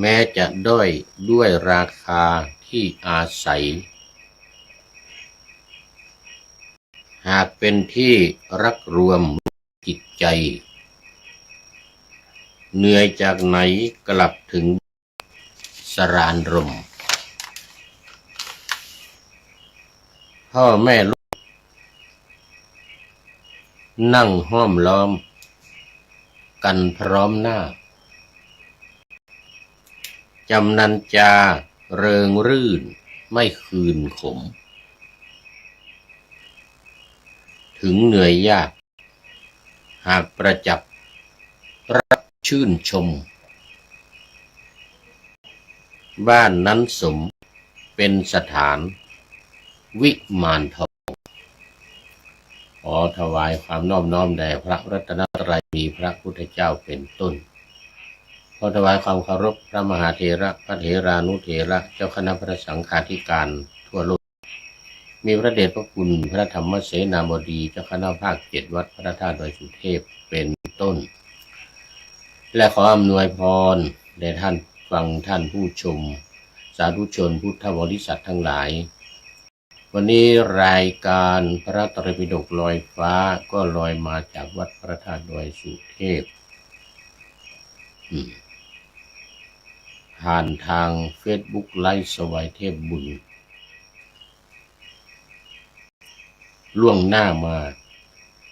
แม้จะด้อยด้วยราคาที่อาศัยหากเป็นที่รักรวมจิตใจเหนื่อยจากไหนกลับถึงสรานรมพ่อแม่ลูกนั่งห้อมล้อมกันพร้อมหน้าจำนันจาเริงรื่นไม่คืนขมถึงเหนื่อยยากหากประจับรักชื่นชมบ้านนั้นสมเป็นสถานวิมานทองขอถวายความนอบน้อมแด่พระรัตนตรัยมีพระพุทธเจ้าเป็นต้นขอถวายความเคารพพระมหาเถระพระเถรานุเถระเจ้าคณะพระสังฆาธิการทั่วโลกมีพระเดชพระคุณพระธรรมเสนาบดีเจ้าคณะภาค7วัดพระธาตุดอยสุเทพเป็นต้นและขออำนวยพรแด่ท่านฟังท่านผู้ชมสาธุชนพุทธบริษัททั้งหลายวันนี้รายการพระไตรปิฎกลอยฟ้าก็ลอยมาจากวัดพระธาตุดอยสุเทพผ่านทาง Facebook ไลฟ์สวายเทพบุญล่วงหน้ามา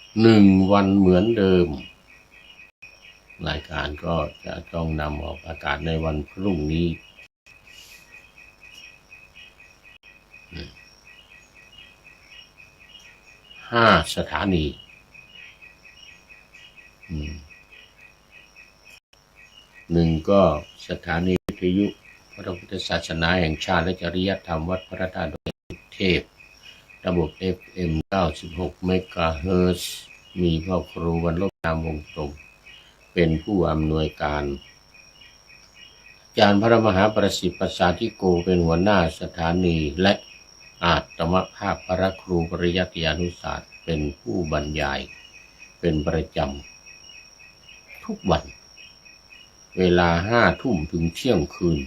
1 วันเหมือนเดิมรายการก็จะต้องนำออกอากาศในวันพรุ่งนี้5 สถานี1ก็สถานีวิทยุพระพุทธศาสนาแห่งชาติและจริยธรรมวัดพระธาตุดอยสุเทพระบบ FM 96 เมกะเฮิรตซ์มีพ่อครูวรรลบนามวงศ์ตรงเป็นผู้อำนวยการอาจารย์พระมหาประสิทธิ์ประสาธิโกเป็นหัวหน้าสถานีและอาตมภาพพระครูปริยัติยานุศาสตร์เป็นผู้บรรยายเป็นประจำทุกวันเวลา5 ทุ่มถึงเที่ยงคืน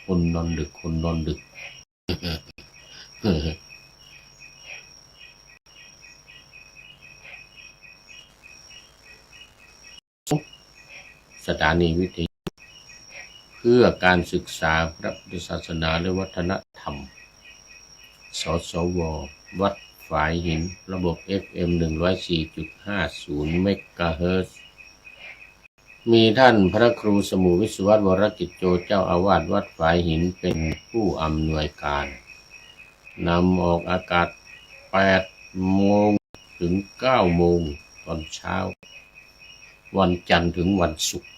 คนนอนดึกสถานีวิทยุเพื่อการศึกษาพระพุทธศาสนาและวัฒนธรรมสสว.วัดฝายหินระบบ FM 104.50 เมกะเฮิรตซ์มีท่านพระครูสมุวิศววรกิจโจเจ้าอาวาสวัดฝายหินเป็นผู้อำนวยการนำออกอากาศ8 โมงถึง 9 โมงตอนเช้าวันจันทร์ถึงวันศุกร์3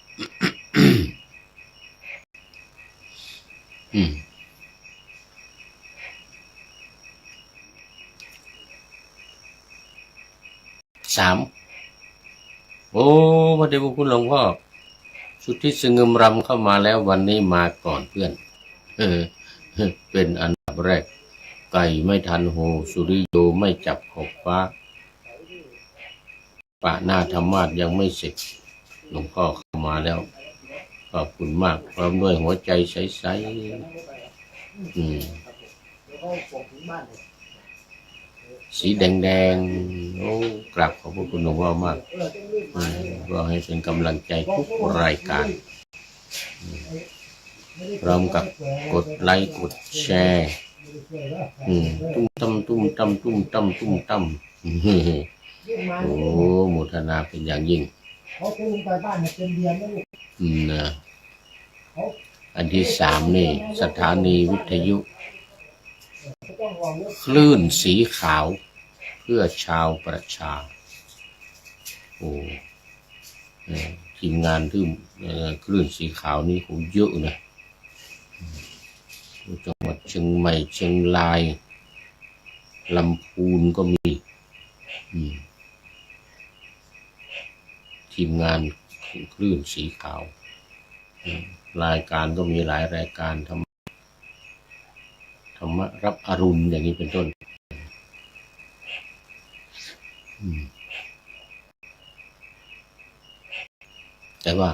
พระเดชพระคุณหลวงพ่อสุทธิสงึมรำเข้ามาแล้ววันนี้มาก่อนเพื่อนเป็นอันดับแรกไก่ไม่ทันโหสุริโยไม่จับขอบฟ้าปะหน้าธรรมาสยังไม่เสร็จหลวงพ่อเข้ามาแล้วขอบคุณมากพร้อมด้วยหัวใจใสๆสีแดงกราบขอบพระคุณหลวงพ่อมากก็ให้เป็นกำลังใจทุกรายการพร้อมกับกดไลค์กดแชร์ตุ้มตั้มโอ้โมทนาเป็นอย่างยิ่งนะอันที่3นี่สถานีวิทยุคลื่นสีขาวเพื่อชาวประชาทีมงานที่คลื่นสีขาวนี่คงเยอะนะจังหวัดเชียงใหม่เชียงรายลำพูนก็มีทีมงานคลื่นสีขาวรายการก็มีหลายรายการธรรมะรับอรุณอย่างนี้เป็นต้นแต่ว่า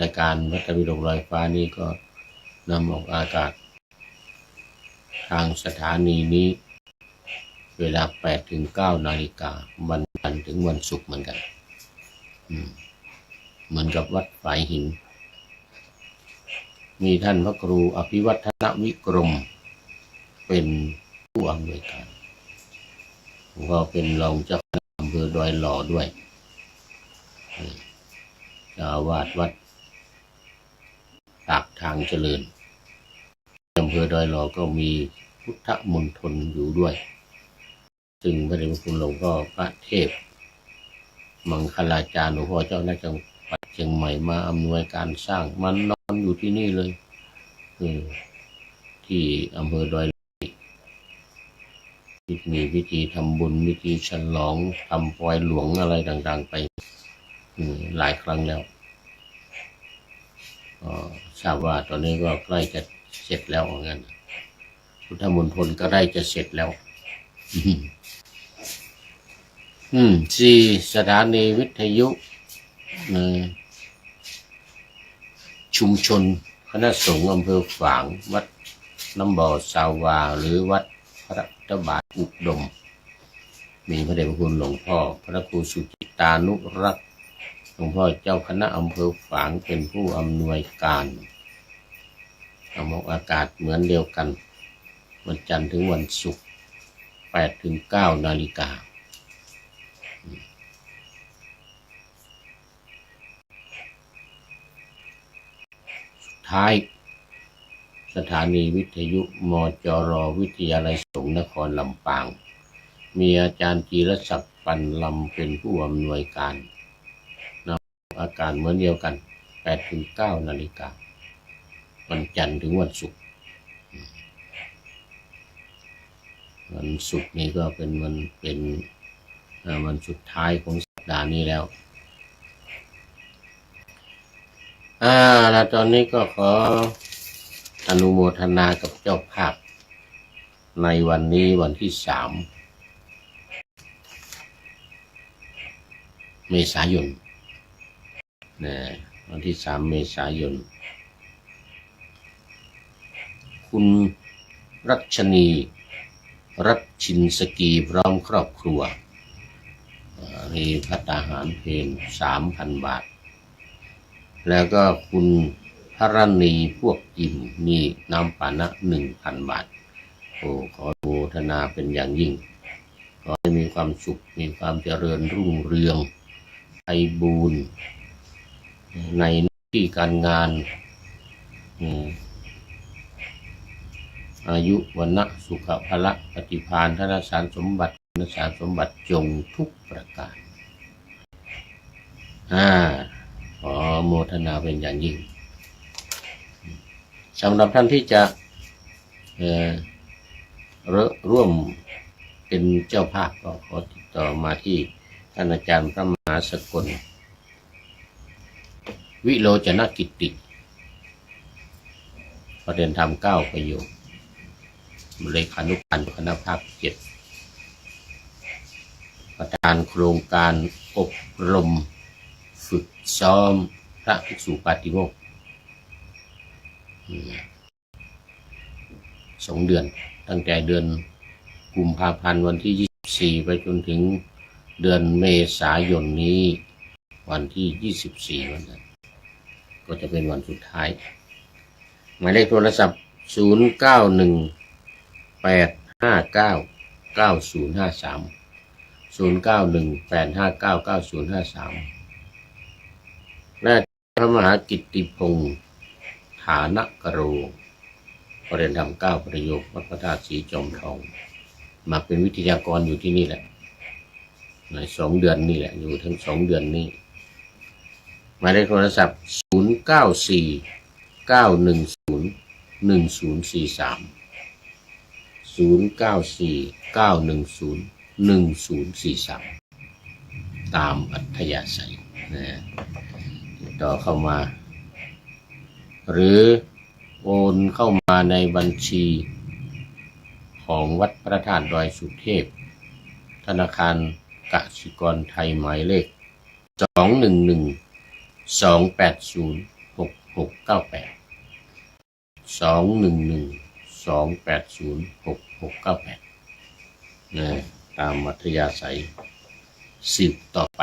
รายการพระไตรปิฎกลอยฟ้านี้ก็นำออกอากาศทางสถานีนี้เวลา8 ถึง 9 นาฬิกาวันจันทร์ถึงวันศุกร์เหมือนกันเหมือนกับวัดฝายหินมีท่านพระครูอภิวัฒนวิกรมเป็นผู้อำนวยการก็เป็นรองเจ้าคณะอำเภอดอยหล่อด้วยเจ้าอาวาสวัดปากทางเจริญอำเภอดอยหล่อก็มีพุทธมณฑลอยู่ด้วยซึ่งพระเดชพระคุณหลวงพ่อพระเทพมังคลาจารย์หลวงพ่อเจ้าหน้าจังหวัดเชียงใหม่มาอำนวยการสร้างมันนอนอยู่ที่นี่เลยที่อำเภอดอยมีพิธีทำบุญพิธีฉลองทำปอยหลวงอะไรต่างๆไปหลายครั้งแล้วทราบว่าตอนนี้ก็ใกล้จะเสร็จแล้วงั้นพุทธมณฑลก็ได้จะเสร็จแล้ว4 สถานีวิทยุชุมชนคณะสงฆ์อำเภอฝางวัดน้ำบ่อสาวาหรือวัดพระพุทธบาทอุดมมีพระเดชพระคุณหลวงพ่อพระครูสุจิตานุรักษ์หลวงพ่อเจ้าคณะอำเภอฝางเป็นผู้อำนวยการออกอากาศเหมือนเดียวกันวันจันทร์ถึงวันศุกร์8 ถึง 9 นาฬิกาท้ายสถานีวิทยุมจร.วิทยาลัยสงฆ์นครลำปางมีอาจารย์จีรศักดิ์ปันลำเป็นผู้อำนวยการอากาศเหมือนเดียวกัน8 ถึง 9 นาฬิกาวันจันทร์ถึงวันศุกร์วันศุกร์นี้ก็เป็นวันสุดท้ายของสัปดาห์นี้แล้วแล้วตอนนี้ก็ขออนุโมทนากับเจ้าภาพในวันนี้วันที่3 เมษายนวันที่3 เมษายนคุณรัชนีรัชชินสกีพร้อมครอบครัวมีภัตตาหารเพล 3,000 บาทแล้วก็คุณพรณีพวกจิมมีน้ำปานะ 1,000 บาทขออนุโมทนาเป็นอย่างยิ่งขอให้มีความสุขมีความเจริญรุ่งเรืองไพบูรณ์ในหน้าที่การงานอายุวันนะสุขภละปฏิภาณธนสารสมบัติธนสารสมบัติจงทุกประการขอโมทนาเป็นอย่างยิ่งสำหรับท่านที่จะร่วมเป็นเจ้าภาพก็ขอติดต่อมาที่ท่านอาจารย์พระมหาสกลวิโรจนกิตติประเด็นธรรม9 ประโยคเลขานุการคณะภาค 7ประธานโครงการอบรมฝึกซ้อมพระภิกษุปาติโมกข์2 เดือนตั้งแต่เดือนกุมภาพันธ์วันที่24ไปจนถึงเดือนเมษายนนี้วันที่24วันนั้นก็จะเป็นวันสุดท้ายหมายเลขโทรศัพท์0918599053 0918599053และพระมหากิตติพงษ์ฐานกโรประเด็นธรรม9 ประโยควัดพระธาตุสีจอมทองมาเป็นวิทยากรอยู่ที่นี่แหละใน2 เดือนนี่แหละอยู่ทั้ง2 เดือนนี้หมายเลขโทรศัพท์0949101043 0949101043ตามอัธยาศัยติดต่อเข้ามาหรือโอนเข้ามาในบัญชีของวัดพระธาตุดอยสุเทพธนาคารกสิกรไทยหมายเลข2112806111 นะตามมัธยาศัยสืบต่อไป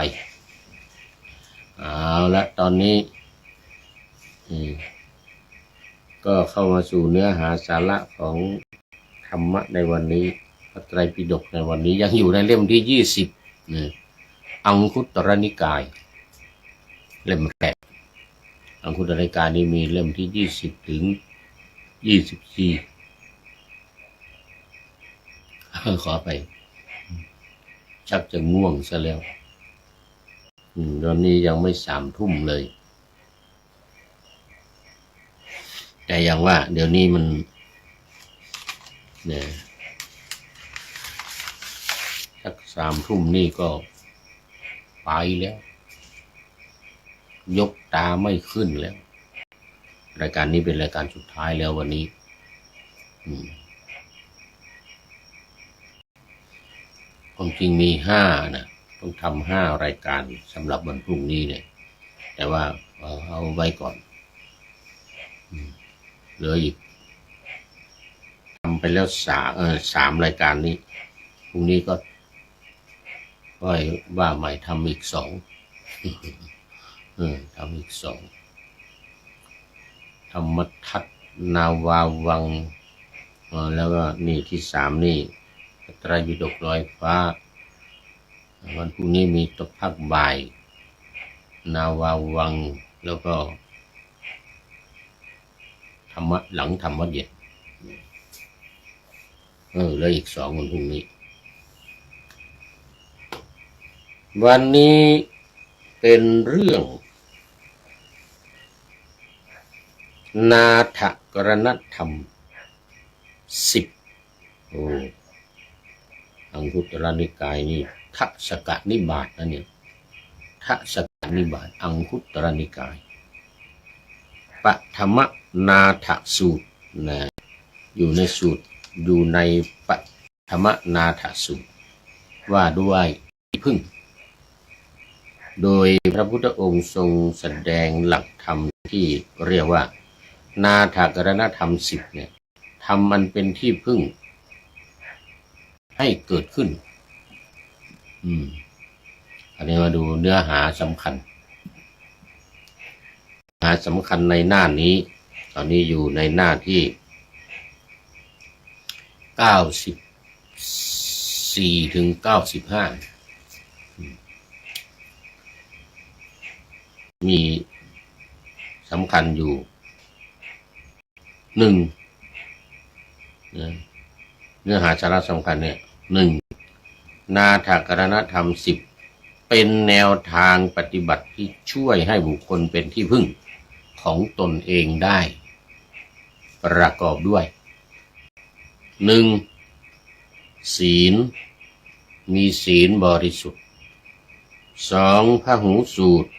เอาละตอนนี้ก็เข้ามาสู่เนื้อหาสาระของธรรมะในวันนี้พระไตรปิฎกในวันนี้ยังอยู่ในเล่มที่20อังคุตรนิกายเล่มแรกอังคุตรนิกายนี้มีเล่มที่20ถึง24ขอไปชักจะง่วงซะแล้วตอนนี้ยังไม่3 ทุ่มเลยแต่อย่างว่าเดี๋ยวนี้มันเนี่ยสัก3 ทุ่มนี่ก็ไปแล้วยกตาไม่ขึ้นแล้วรายการนี้เป็นรายการสุดท้ายแล้ววันนี้ความจริงมี5นะต้องทำ5 รายการสำหรับวันพรุ่งนี้เนี่ยแต่ว่าเอาไว้ก่อนเหลืออีกทำไปแล้ว3 รายการนี้พรุ่งนี้ก็ว่าใหม่ทำอีก2ทำอีก2ธรรมทัศน์นาวาวังแล้วก็นี่ที่3นี่ไตรปิฎกลอยฟ้าวันพรุ่งนี้มีตกภาคบ่ายนาวาวังแล้วก็ธรรมะหลังธรรมะเย็นแล้วอีก2วันพรุ่งนี้วันนี้เป็นเรื่องนาถกรณธรรม10อังคุตรนิกายนี่ทัศกนิบาตนะเนี่ยทัศกนิบาตอังคุตรนิกายปฐมนาถสูตรนะอยู่ในสูตรอยู่ในปฐมนาถสูตรว่าด้วยที่พึ่งโดยพระพุทธองค์ทรงแสดงหลักธรรมที่เรียกว่านาถกรณธรรม10เนี่ยธรรมมันเป็นที่พึ่งให้เกิดขึ้นอันนี้มาดูเนื้อหาสำคัญในหน้านี้ตอนนี้อยู่ในหน้าที่94ถึง95มีสำคัญอยู่1เนื้อหาสาระสำคัญเนี่ย1นาถกรณธรรม10เป็นแนวทางปฏิบัติที่ช่วยให้บุคคลเป็นที่พึ่งของตนเองได้ประกอบด้วย1ศีลมีศีลบริสุทธิ์2พหูสูตร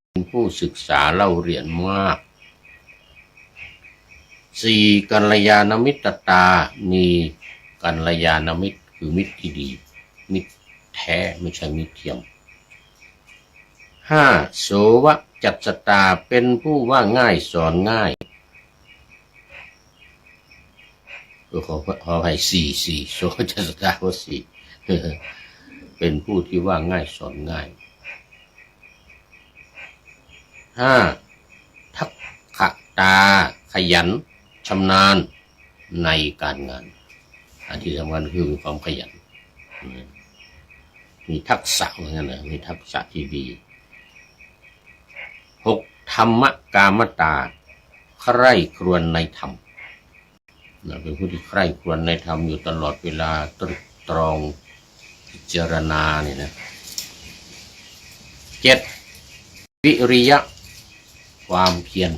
เป็นผู้ศึกษาเล่าเรียนมาก4กัลยาณมิตรตามีกัลยาณมิตรคือมิตรที่ดีมิตรแท้ไม่ใช่มิตรเทียม5โสวจัสตาเป็นผู้ว่าง่ายสอนง่ายขอให้4โสวจัสตาว่า4เป็นผู้ที่ว่าง่ายสอนง่าย5ทักขตาขยันชำนาญในการงานอันที่สำคัญคือมีความขยันมีทักษะเหมือนกันนะมีทักษะที่ดี6ธรรมกามตาใคร่ครวญในธรรมเป็นผู้ที่ใคร่ครวญในธรรมอยู่ตลอดเวลาตรึกตรองพิจารณาเนี่ยนะ7วิริยะความเพียร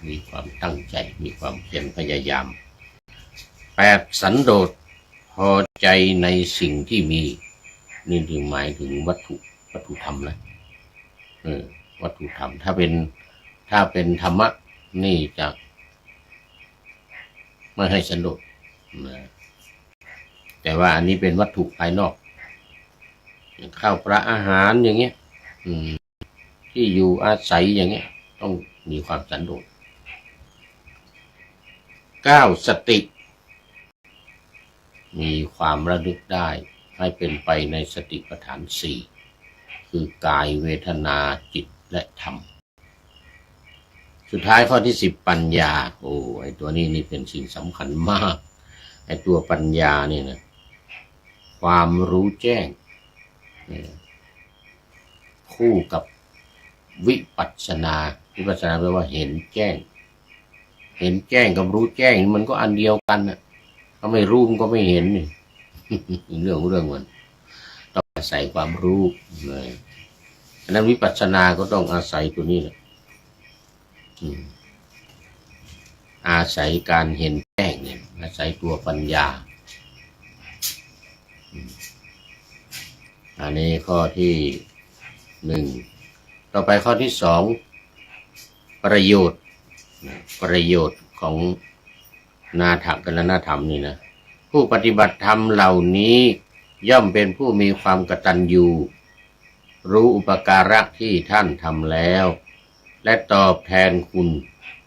มีความตั้งใจมีความเพียรพยายาม8สันโดษพอใจในสิ่งที่มีนี่ถึงหมายถึงวัตถุธรรมนะวัตถุธรรมถ้าเป็นธรรมะนี่จะไม่ให้สันโดษแต่ว่าอันนี้เป็นวัตถุภายนอกข้าวปลาอาหารอย่างเงี้ยที่อยู่อาศัยอย่างเงี้ยต้อง มีความสันโดษ9สติมีความระลึกได้ให้เป็นไปในสติปัฏฐาน4คือกายเวทนาจิตและธรรมสุดท้ายข้อที่10ปัญญาไอ้ตัวนี้นี่เป็นสิ่งสำคัญมากไอ้ตัวปัญญาเนี่ยนะความรู้แจ้งคู่กับวิปัสสนาแปลว่าเห็นแจ้งกับรู้แจ้งมันก็อันเดียวกันน่ะถ้าไม่รู้มันก็ไม่เห็นนี่ เรื่องมันต้องอาศัยความรู้เลยอันนั้นวิปัสสนาก็ต้องอาศัยตัวนี้แหละอาศัยการเห็นแจ้งเนี่ยอาศัยตัวปัญญาอันนี้ข้อที่1ต่อไปข้อที่2ประโยชน์ของนาถกรณธรรมนี่นะผู้ปฏิบัติธรรมเหล่านี้ย่อมเป็นผู้มีความกตัญญูรู้อุปการะที่ท่านทำแล้วและตอบแทนคุณ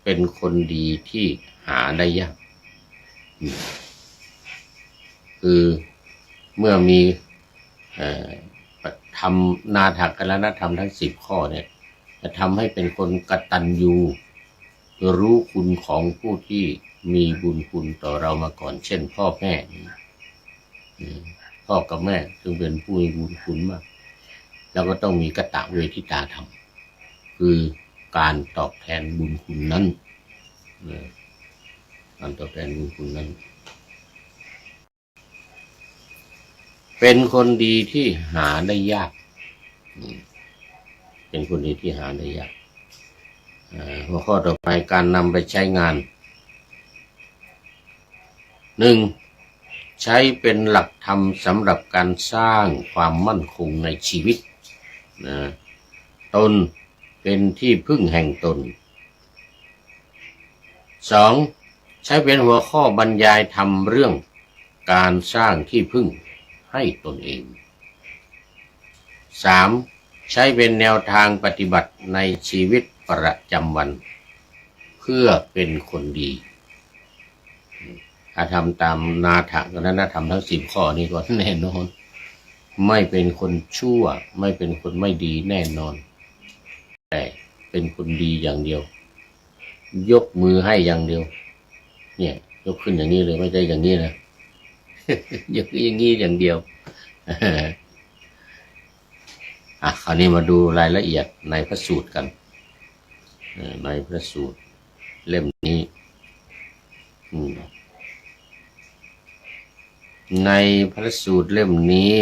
เป็นคนดีที่หาได้ยากคือเมื่อมีทำนาถกรณธรรมทั้ง10ข้อเนี่ยจะทำให้เป็นคนกตัญญูรู้คุณของผู้ที่มีบุญคุณต่อเรามาก่อนเช่นพ่อแม่พ่อกับแม่ซึ่งเป็นผู้มีบุญคุณมากแล้วก็ต้องมีกตเวทิตาธรรมคือการตอบแทนบุญคุณนั้นการตอบแทนบุญคุณนั้นเป็นคนดีที่หาได้ยากเป็นคนดีที่หาได้ยากหัวข้อต่อไปการนำไปใช้งาน1ใช้เป็นหลักธรรมสำหรับการสร้างความมั่นคงในชีวิตตนเป็นที่พึ่งแห่งตน2ใช้เป็นหัวข้อบรรยายธรรมเรื่องการสร้างที่พึ่งให้ตนเอง3ใช้เป็นแนวทางปฏิบัติในชีวิตประจำวันเพื่อเป็นคนดีถ้าทำตามนาถกรณธรรมทั้ง10ข้อนี้ก็แน่นอนไม่เป็นคนชั่วไม่เป็นคนไม่ดีแน่นอนแต่เป็นคนดีอย่างเดียวยกมือให้อย่างเดียวเนี่ยยกขึ้นอย่างนี้เลยไม่ใช่อย่างนี้นะ ยกอย่างนี้อย่างเดียว คราวนี้มาดูรายละเอียดในพระสูตรกันในพระสูตรเล่มนี้ในพระสูตรเล่มนี้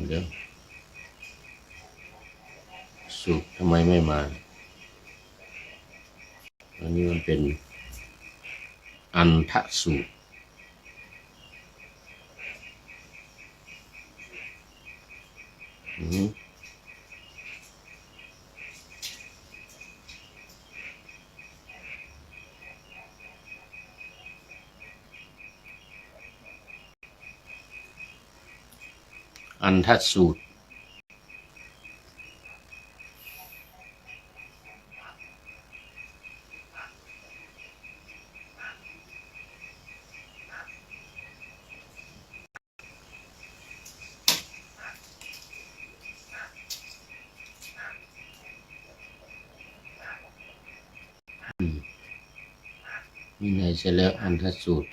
เดี๋ยวสูตรทำไมไม่มาอันนี้มันเป็นอันทสูตรอันทสูตรนี่ไงเสร็จแล้วอันทสูตร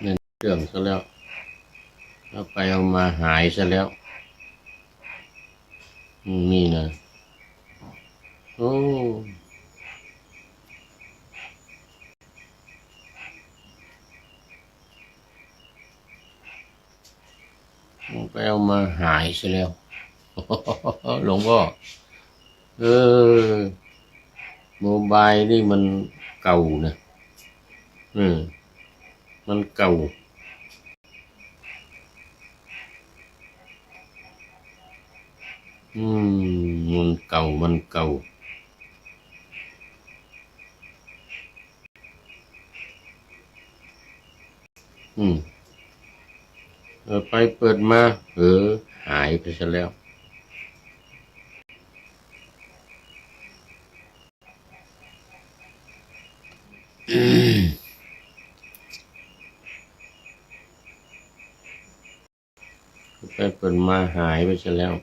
เนี่ยเรื่องซะแล้วเอาไปเอามาหายซะแล้วนี่นะไปเอามาหายซะแล้ว หลวงพ่อ เออโมบายนี่มันเก่านะมันเก่ามันเก่าไปเปิดมาหายไปซะแล้วไปเปิดมาหายไปซะแล้ว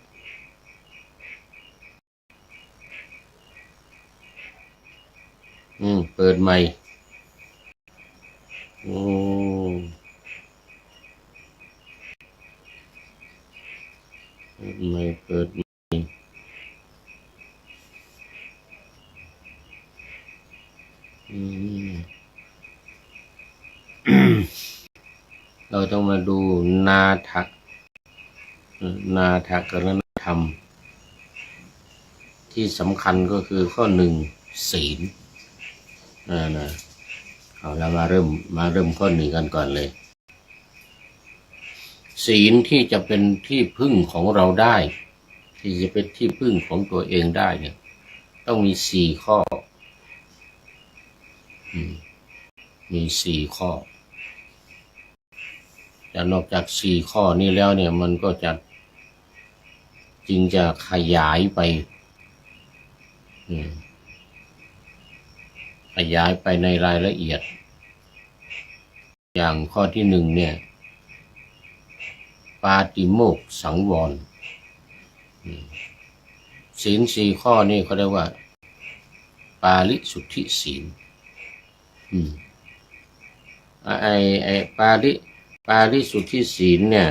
เปิดใหม่โอ้เปิดใหม่เราต้องมาดูนาถกรณธรรมที่สำคัญก็คือข้อหนึ่งศีลเอาแล้วมาเริ่มข้อหนึ่งกันก่อนเลยศีลที่จะเป็นที่พึ่งของเราได้ที่จะเป็นที่พึ่งของตัวเองได้เนี่ยต้องมี4 ข้อมี4 ข้อแต่นอกจาก4 ข้อนี้แล้วเนี่ยมันก็จะจึงจะขยายไปในรายละเอียดอย่างข้อที่1เนี่ยปาติโมกข์สังวรศีล4 ข้อนี่เขาเรียกว่าปาริสุทธิศีลไอปาริสุทธิศีลเนี่ย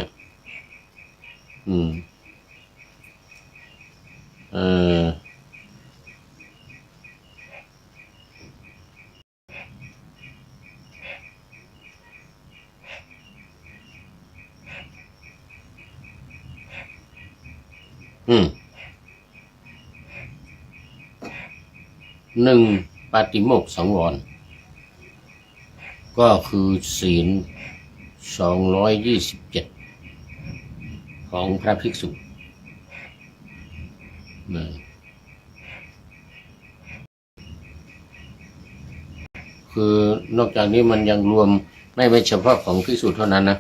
1ปาติโมกข์สังวรก็คือศีล227ของพระภิกษุคือนอกจากนี้มันยังรวมไม่เฉพาะของภิกษุเท่านั้นนะ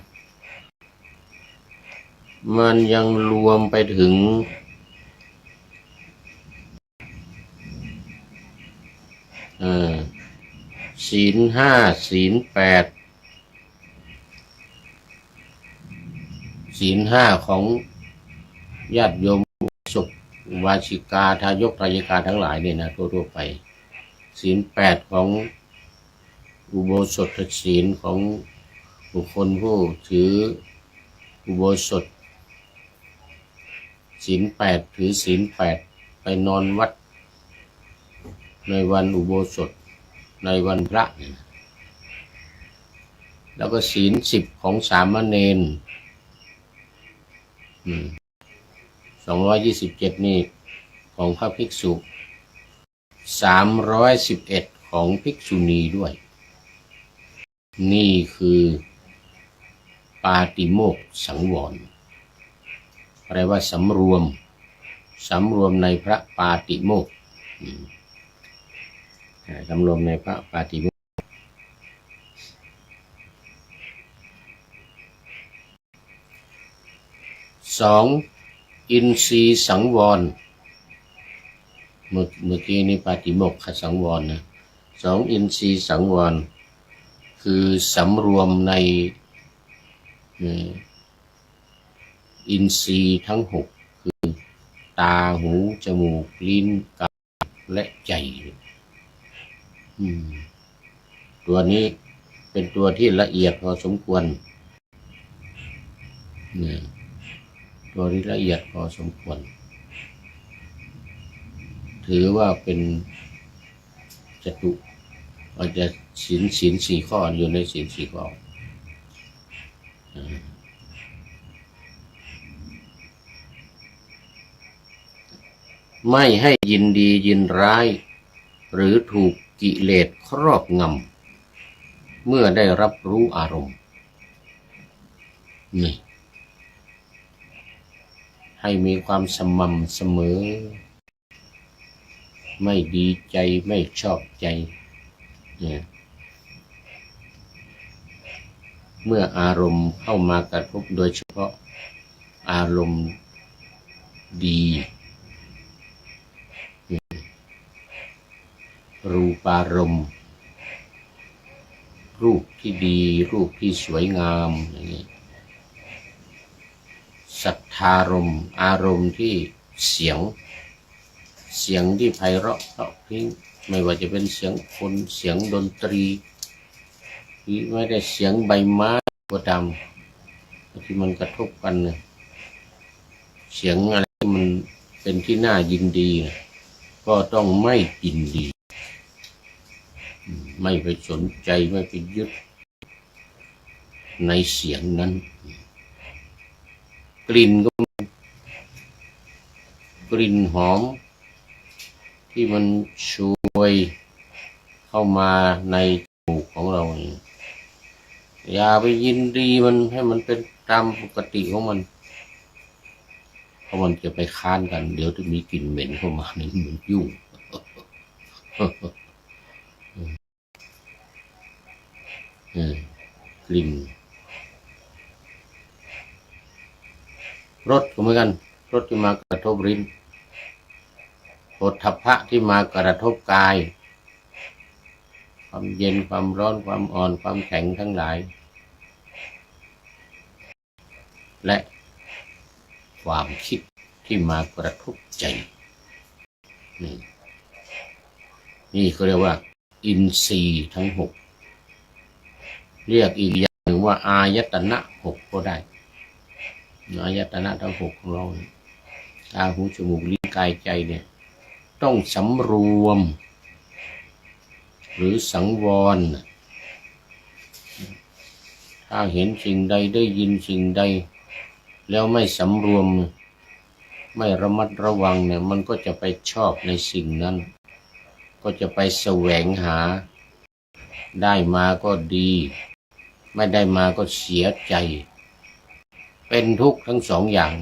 มันยังรวมไปถึงศีล 5ศีล 8ศีล 5ของญาติโยมสุขวาชิกาทายกทายิกาทั้งหลายเนี่ยนะทั่วไปศีล 8ของอุโบสถศีลของบุคคลผู้ถืออุโบสถศีล 8ถือศีล 8ไปนอนวัดในวันอุโบสถในวันพระแล้วก็ศีล 10ของสามเณร227นี่ของพระภิกษุ311ของภิกษุณีด้วยนี่คือปาติโมกข์สังวรแปลว่าสำรวมในพระปาติโมกข์สำรวมในพระปาติโมกข์2อินทรีย์สังวรเมื่อกี้นี้ปาติโมกขสังวรนะ2อินทรีย์สังวรคือสำรวมในอินทรีย์ทั้ง6คือตาหูจมูกลิ้นกายและใจตัวนี้เป็นตัวที่ละเอียดพอสมควรตัวที่ละเอียดพอสมควรถือว่าเป็นจตุอาจจะศีล 4 ข้ออยู่ในศีล 4 ข้อ ไม่ให้ยินดียินร้ายหรือถูกกิเลสครอบงำเมื่อได้รับรู้อารมณ์นี่ให้มีความสม่ำเสมอไม่ดีใจไม่ชอบใจเมื่ออารมณ์เข้ามากระทบโดยเฉพาะอารมณ์ดีรูปารมณ์รูปที่ดีรูปที่สวยงามอย่างนี้สัทธารมณ์อารมณ์ที่เสียงที่ไพเราะเพราะพริ้งไม่ว่าจะเป็นเสียงคนเสียงดนตรีหรือไม่ได้เสียงใบไม้ก็ตามที่มันกระทบกันเนี่ยเสียงอะไรที่มันเป็นที่น่ายินดีก็ต้องไม่ยินดีไม่ไปสนใจไม่ไปยึดในเสียงนั้นกลิ่นก็กลิ่นหอมที่มันช่วยเข้ามาในจมูกของเราอย่าไปยินดีมันให้มันเป็นตามปกติของมันเพราะมันจะไปค้านกันเดี๋ยวจะมีกลิ่นเหม็นเข้ามาในมันยุ่งกลิ่นรสก็เหมือนกันรสที่มากระทบลิ้นโผฏฐัพพะที่มากระทบกายความเย็นความร้อนความอ่อนความแข็งทั้งหลายและความคิดที่มากระทบใจนี่เขาเรียกว่าอินทรีย์ทั้งหกเรียกอีกอย่างหนึ่งว่าอายตนะหกก็ได้อายตนะทั้งหกของเราตาหูจมูกลิ้นกายใจเนี่ยต้องสำรวมหรือสังวรถ้าเห็นสิ่งใดได้ยินสิ่งใดแล้วไม่สำรวมไม่ระมัดระวังเนี่ยมันก็จะไปชอบในสิ่งนั้นก็จะไปแสวงหาได้มาก็ดีไม่ได้มาก็เสียใจเป็นทุกข์ทั้งสองอย่าง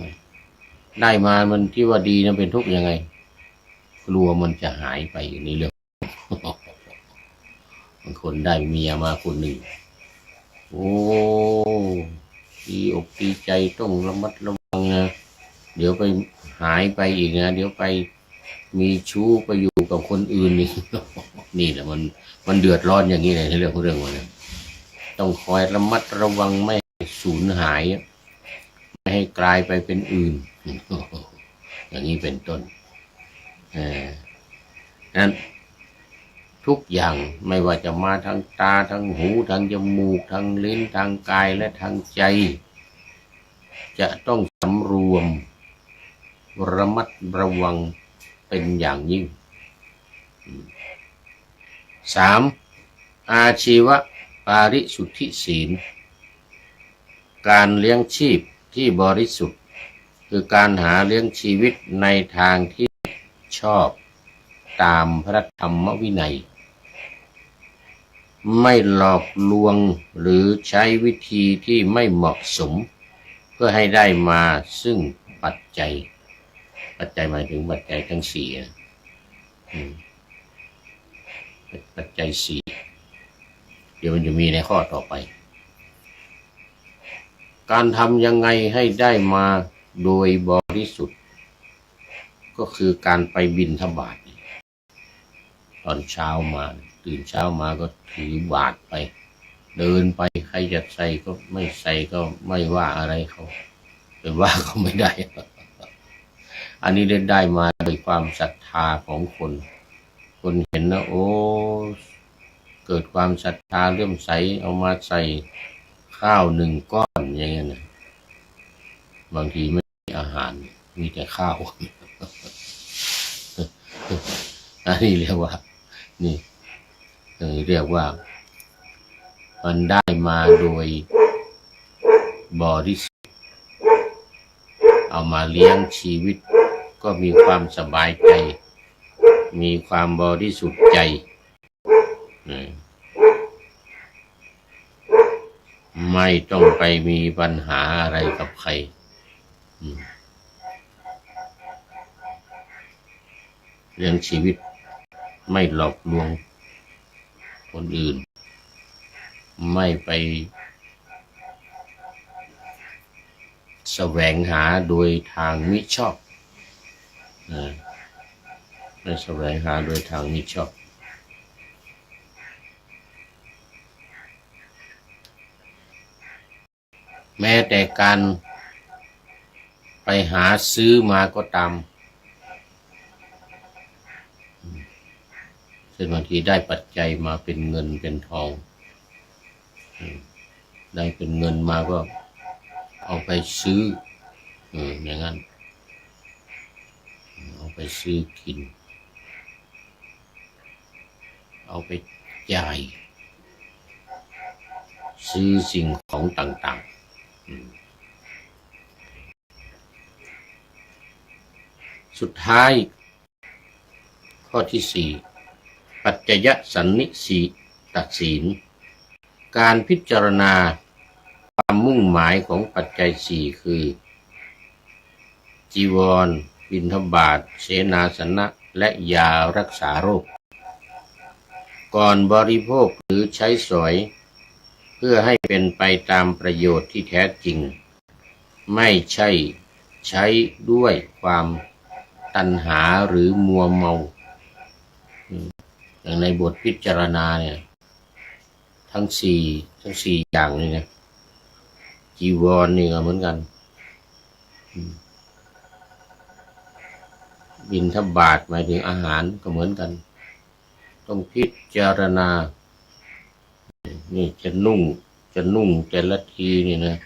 ได้มามันที่ว่าดีนะเป็นทุกข์ยังไงกลัวมันจะหายไปอย่างนี้เรื่องบางคนได้เมียมาคนหนึ่งโอ้ดีอกดีใจต้องระมัดระวังนะเดี๋ยวไปหายไปอีกนะเดี๋ยวไปมีชู้ไปอยู่กับคนอื่นนี่นี่แหละมันเดือดร้อนอย่างนี้เลยในเรื่องมันต้องคอยระมัดระวังไม่สูญหายไม่ให้กลายไปเป็นอื่นอย่างนี้เป็นต้นนั้นทุกอย่างไม่ว่าจะมาทางตาทางหูทางจมูกทางลิ้นทางกายและทางใจจะต้องสำรวมระมัดระวังเป็นอย่างยิ่ง 3. อาชีวปาริสุทธิศีลการเลี้ยงชีพที่บริสุทธิ์คือการหาเลี้ยงชีวิตในทางที่ชอบตามพระธรรมวินัยไม่หลอกลวงหรือใช้วิธีที่ไม่เหมาะสมเพื่อให้ได้มาซึ่งปัจจัยหมายถึงปัจจัยทั้งสี่ปัจจัยสี่เดี๋ยวมันจะมีในข้อต่อไปการทำยังไงให้ได้มาโดยบริสุทธิ์ก็คือการไปบิณฑบาตตอนเช้ามาตื่นเช้ามาก็ถือบาตรไปเดินไปใครจะใส่ก็ไม่ใส่ก็ไม่ว่าอะไรเขาแต่ว่าเขาไม่ได้อันนี้ได้มาด้วยความศรัทธาของคนเห็นนะโอ้เกิดความศรัทธาเลื่อมใสเอามาใส่ข้าว1 ก้อนอย่างเงี้ยนะบางทีไม่มีอาหารมีแต่ข้าวอันนี้เรียกว่านี่เรียกว่ามันได้มาโดยบริสุทธิ์เอามาเลี้ยงชีวิต ก็มีความสบายใจมีความบริสุทธิ์ใจไม่ต้องไปมีปัญหาอะไรกับใครเรื่องชีวิตไม่หลอกลวงคนอื่นไม่ไปแสวงหาโดยทางมิชอบไม่แสวงหาโดยทางมิชอบแม้แต่การไปหาซื้อมาก็ตามเช่นบางทีได้ปัจจัยมาเป็นเงินเป็นทองได้เป็นเงินมาก็เอาไปซื้ออย่างนั้นเอาไปซื้อกินเอาไปจ่ายซื้อสิ่งของต่างๆสุดท้ายข้อที่ 4ปัจจยสันนิสีตัดสินการพิจารณาความมุ่งหมายของปัจจัย 4คือจีวรบิณฑบาตเสนาสนะและยารักษาโรคก่อนบริโภคหรือใช้สอยเพื่อให้เป็นไปตามประโยชน์ที่แท้จริงไม่ใช่ใช้ด้วยความตัณหาหรือมัวเมาอย่างในบทพิจารณาเนี่ยทั้งสี่อย่างนี่นะจีวรนี่ก็เหมือนกันบิณฑบาตหมายถึงอาหารก็เหมือนกันต้องพิจารณานี่จะนุ่งแต่ละทีนี่นะ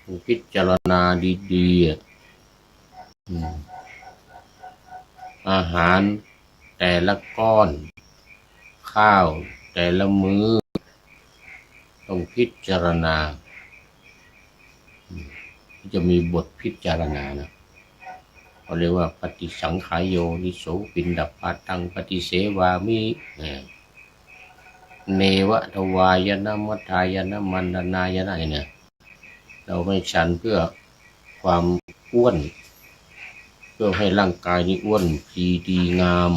ต้องพิจารณาดีๆอาหารแต่ละก้อนข้าวแต่ละมื้อต้องพิจารณาจะมีบทพิจารณานะเขาเรียกว่าปฏิสังขายโยนิโสปินดัปปาตังปฏิเสวามิเนวะทวายนะมัทธายนะมันดนายนะเนี่ยเราไม่ฉันเพื่อความอ้วนเพื่อให้ร่างกายนี้อ้วนพีดีงาม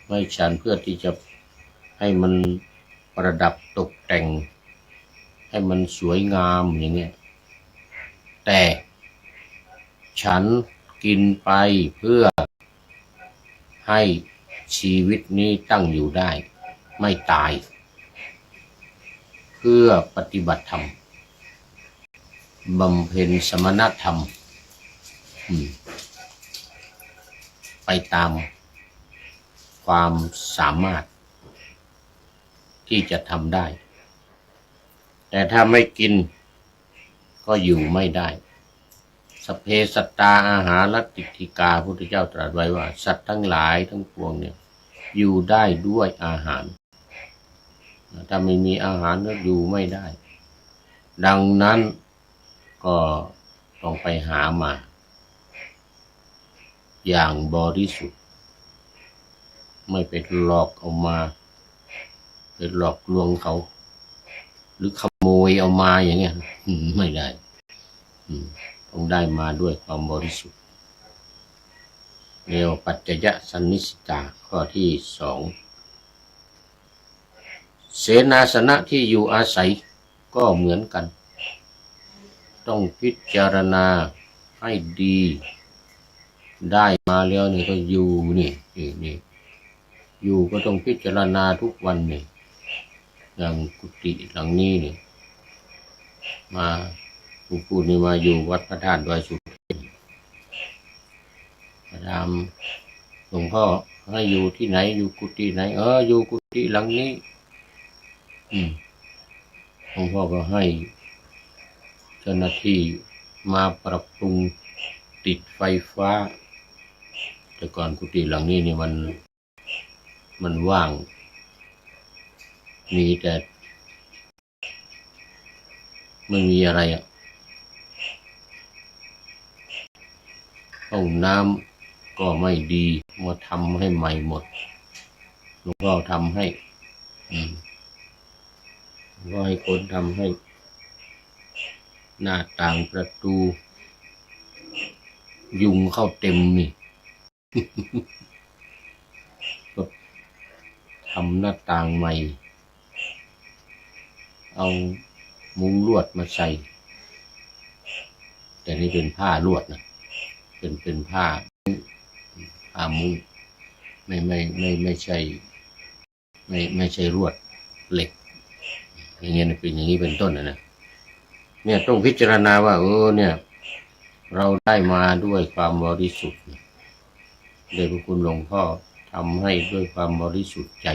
ไม่ฉันเพื่อที่จะให้มันประดับตกแต่งให้มันสวยงามอย่างเงี้ยแต่ฉันกินไปเพื่อให้ชีวิตนี้ตั้งอยู่ได้ไม่ตายเพื่อปฏิบัติธรรมบำเพ็ญสมณธรรมไปตามความสามารถที่จะทำได้แต่ถ้าไม่กินก็อยู่ไม่ได้สัพเพสัตตาอาหารติฏฐิกาพุทธเจ้าตรัสไว้ว่าสัตว์ทั้งหลายทั้งปวงเนี่ยอยู่ได้ด้วยอาหารถ้าไม่มีอาหารก็อยู่ไม่ได้ดังนั้นก็ต้องไปหามาอย่างบริสุทธิ์ไม่ไปหลอกเอามาไปหลอกลวงเขาหรือขโมยเอามาอย่างเงี้ยไม่ได้ต้องได้มาด้วยความบริสุทธิ์เรียกว่าปัจจยสันนิสิตาข้อที่ 2เสนาสนะที่อยู่อาศัยก็เหมือนกันต้องพิจารณาให้ดีได้มาแล้วนี่ก็อยู่นี่อยู่ก็ต้องพิจารณาทุกวันนี่อย่างกุฏิหลังนี้นี่มาผู้พูดนี่มาอยู่วัดพระธาตุดอยสุเทพพระรามหลวงพ่อให้อยู่ที่ไหนอยู่กุฏิไหนอยู่กุฏิหลังนี้หลวงพ่อก็ให้เจ้าหน้าที่มาปรับปรุงติดไฟฟ้าแต่ก่อนกุฏิหลังนี้นี่มันว่างมีแต่ไม่มีอะไร ห้องน้ำก็ไม่ดีมาทำให้ใหม่หมดหลวงพ่อทำให้ก็ให้คนทำให้หน้าต่างประตูยุงเข้าเต็มนี่ ก็ทำหน้าต่างใหม่เอามุ้งลวดมาใส่แต่นี่เป็นผ้าลวดนะเป็นผ้ามุ้งไม่ใช่ไม่ใช่ลวดเหล็กอย่างเงี้ยเป็นอย่างนี้เป็นต้นนะเนี่ยต้องพิจารณาว่าเนี่ยเราได้มาด้วยความบริสุทธิ์เดชพระคุณหลวงพ่อทำให้ด้วยความบริสุทธิ์ใจ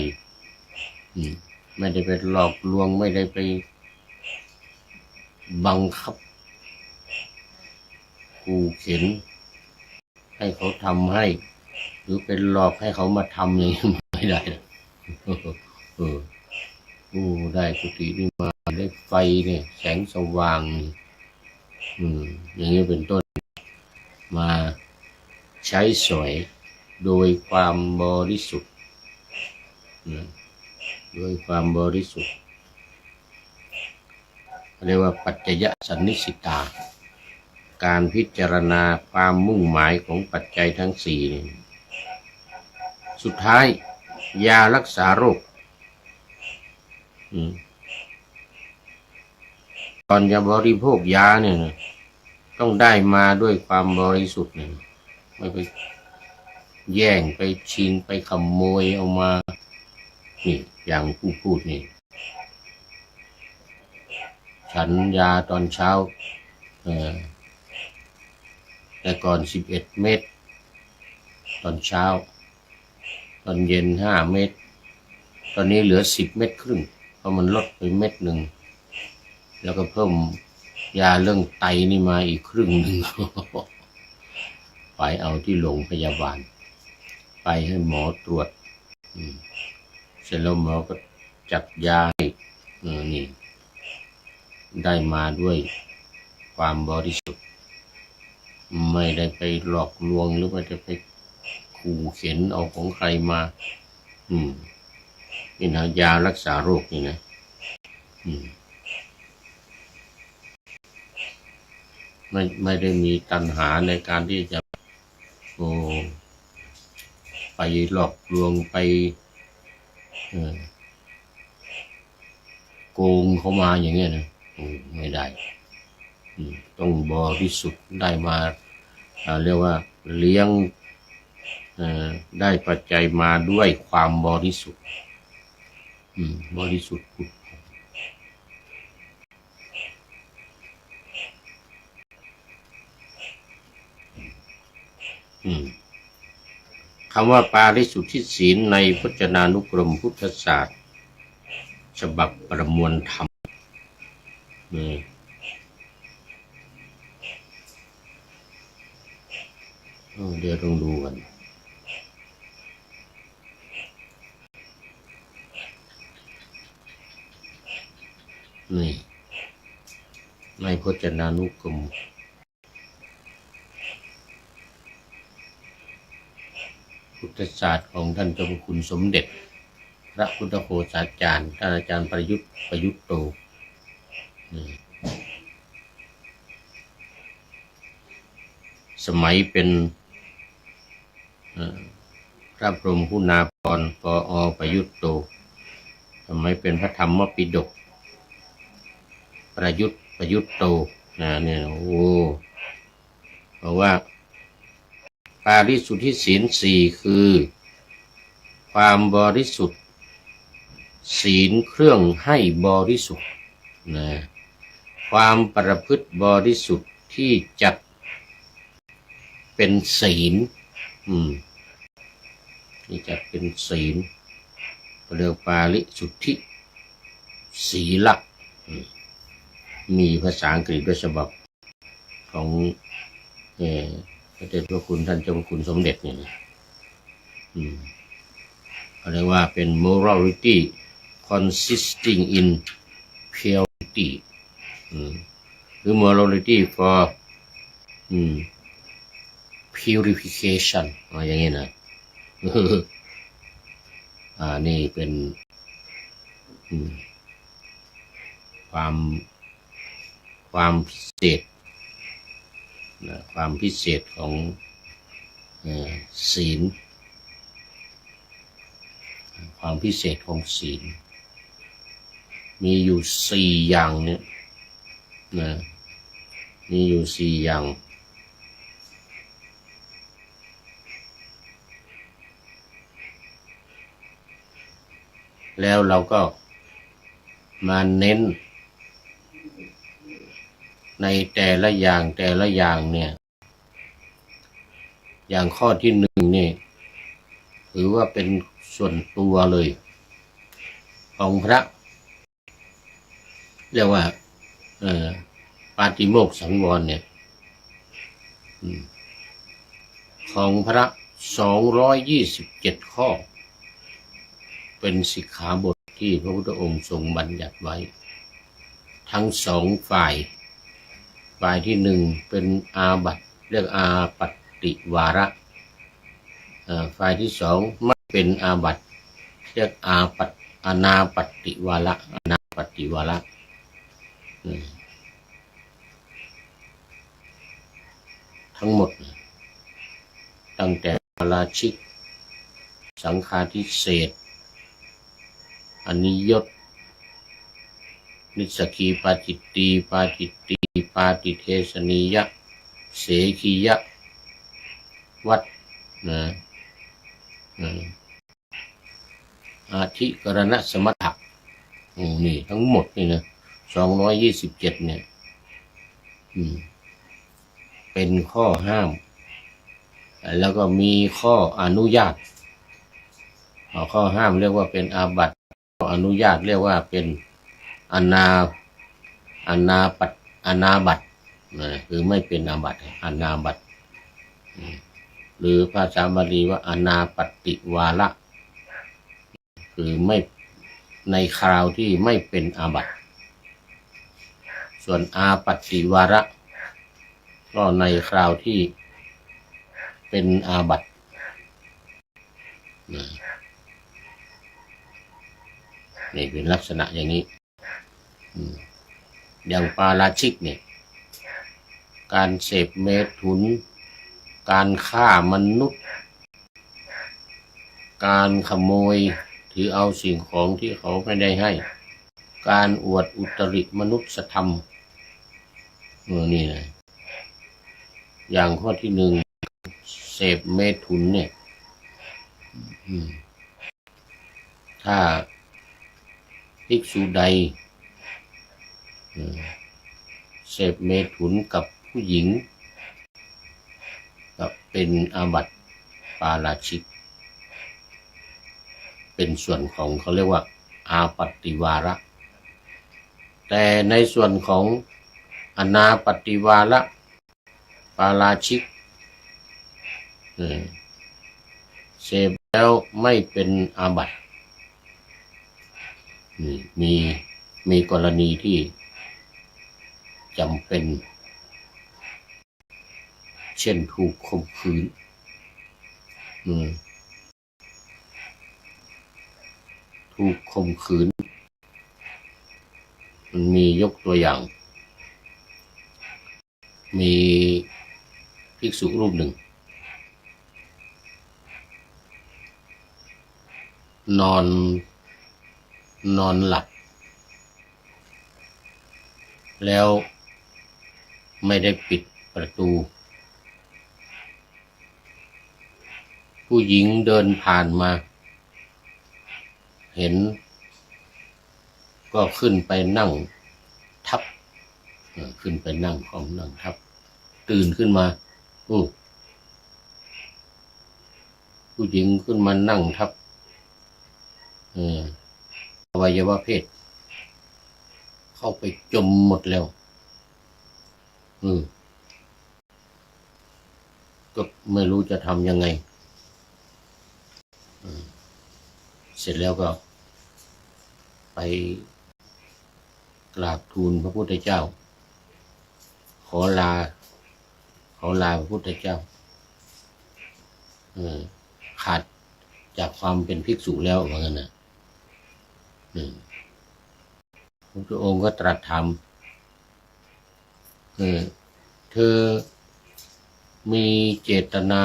ไม่ได้ไปหลอกลวงไม่ได้ไปบังคับขู่เข็นให้เขาทำให้หรือเป็นหลอกให้เขามาทำอย่างนี้ไม่ได้นะได้กุฏินี่มาได้ไฟเนี่ยแสงสว่างอย่างนี้เป็นต้นมาใช้สอยโดยความบริสุทธิ์โดยความบริสุทธิ์เรียกว่าปัจจยสันนิสิตาการพิจารณาความมุ่งหมายของปัจจัยทั้งสี่นี่สุดท้ายยารักษาโรคก่อนจะบริโภคยาเนี่ยต้องได้มาด้วยความบริสุทธิ์เนี่ยไม่ไปแย่งไปชิงไปขโมยเอามานี่อย่างผู้พูดนี่ฉันยาตอนเช้าแต่ก่อน11 เม็ดตอนเช้าตอนเย็น5 เม็ดตอนนี้เหลือ10 เม็ดครึ่งเพราะมันลดไป1 เม็ดแล้วก็เพิ่มยาเรื่องไตนี่มาอีกครึ่งหนึ่ง ไปเอาที่โรงพยาบาลไปให้หมอตรวจเสร็จแล้วหมอก็จัดยาให้นี่ได้มาด้วยความบริสุทธิ์ไม่ได้ไปหลอกลวงหรือว่าจะไปขู่เข็นเอาของใครมานี่นะยารักษาโรคนี่นะไม่ได้มีตัณหาในการที่จะไปหลอกลวงไปโกงเขามาอย่างเงี้ยนะไม่ได้ต้องบริสุทธิ์ได้มาเรียกว่าเลี้ยงได้ปัจจัยมาด้วยความบริสุทธิ์บริสุทธิ์คำว่าปาริสุทธิศีลในพจนานุกรมพุทธศาสตร์ฉบับประมวลธรรมเดี๋ยวต้องดูกันนี่ในพจนานุกรมพุทธศาสตร์ของท่านเจ้าพระคุณสมเด็จพระพุทธโฆษาจารย์ท่านอาจารย์ประยุทธ์โตสมัยเป็นพระพรหมคุณาภรณ์ปอประยุทธ์โตสมัยเป็นพระธรรมปิฎกประยุทธ์โตเนี่ยบอกว่าปาริสุทธิศีล4คือความบริสุทธิ์ศีลเครื่องให้บริสุทธิ์ความประพฤติบริสุทธิ์ที่จัดเป็นศีลที่จัดเป็นศีลเรียกปาริสุทธิศีลมีภาษาอังกฤษด้วยฉบับของพระเดชพระคุณท่านเจ้าพระคุณสมเด็จเนี่ยเรียกว่าเป็น morality consisting in purity หรือ morality for purification อย่างนี้นะ นี่เป็นความพิเศษนะความพิเศษของศีลความพิเศษของศีลมีอยู่4อย่างเนี่ยนะมีอยู่4อย่างแล้วเราก็มาเน้นในแต่ละอย่างเนี่ยอย่างข้อที่1นี่ถือว่าเป็นส่วนตัวเลยของพระเรียกว่าปาติโมกข์สังวรเนี่ยของพระ227ข้อเป็นสิกขาบทที่พระพุทธองค์ทรงบัญญัติไว้ทั้ง2ฝ่ายที่1เป็นอาบัติเรียกอาปัตติวาระฝ่ายที่2ไม่เป็นอาบัติเรียกอานาปัตติวาระทั้งหมดตั้งแต่ปาราชิกสังฆาทิเศษอนิยตนิสกีปาจิตตีปาติเทสนียะเสขียะวัดอาทิกรณสมถะนี่ทั้งหมดนี่นะ227เนี่ยเป็นข้อห้ามแล้วก็มีข้ออนุญาตข้อห้ามเรียกว่าเป็นอาบัติข้ออนุญาตเรียกว่าเป็นอนาบัติคือไม่เป็นอาบัติอนาบัติหรือภาษาบาลีว่าอนาปัตติวาระคือไม่ในคราวที่ไม่เป็นอาบัติส่วนอาปัตติวาระก็ในคราวที่เป็นอาบัตินี่เป็นลักษณะอย่างนี้อย่างปาราชิกเนี่ยการเสพเมถุนการฆ่ามนุษย์การขโมยถือเอาสิ่งของที่เขาไม่ได้ให้การอวดอุตริมนุษยธรรมนี่นะอย่างข้อที่1เสพเมถุนเนี่ยถ้าภิกษุใดเสพเมถุนกับผู้หญิงก็เป็นอาบัติปาราชิกเป็นส่วนของเขาเรียกว่าอาปัตติวาระแต่ในส่วนของอนาปัตติวาระปาราชิกเสพแล้วไม่เป็นอาบัติมีกรณีที่จำเป็นเช่นถูกข่มขืนมันมียกตัวอย่างมีภิกษุรูปหนึ่งนอนหลับแล้วไม่ได้ปิดประตูผู้หญิงเดินผ่านมาเห็นก็ขึ้นไปนั่งทับขึ้นไปนั่งทับตื่นขึ้นมาผู้หญิงขึ้นมานั่งทับอวัยวะเพศเข้าไปจมหมดแล้วก็ไม่รู้จะทำยังไงเสร็จแล้วก็ไปกราบทูลพระพุทธเจ้าขอลาพระพุทธเจ้า ขาดจากความเป็นภิกษุแล้วเหมือนกันนะพระองค์ก็ตรัสถามเธอมีเจตนา